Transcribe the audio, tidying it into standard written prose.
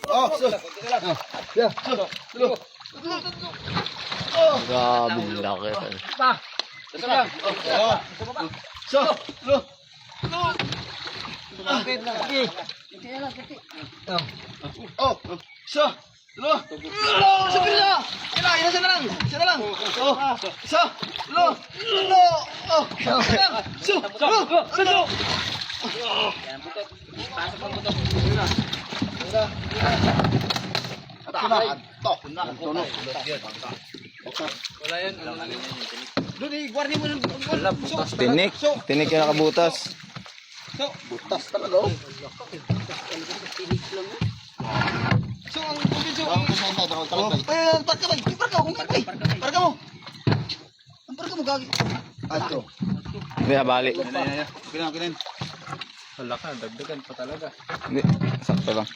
Oh, so. Yeah. Tulo. Grabe laki. Pa. Ito lang. Oh. So, tulo. Bakit na? Sige. Oh. So, tulo. Tulo. Sabi na. Isa na lang. Isa na lang. Oh. So, tulo. Tulo. Oh. Isa lang. So, tulo. Tulo. Pasok ang buto. Wala yan. Doon guardia mo ng Tinik yung nakabutas. So, butas talaga. So, ang tubig so. Ay, parka ba? Parka mo. Parka mo. Ang parka mo gagi. Ato. Hindi, bali. Kailan. Wala ka. Dagdagan pa talaga. Hindi, sakto lang.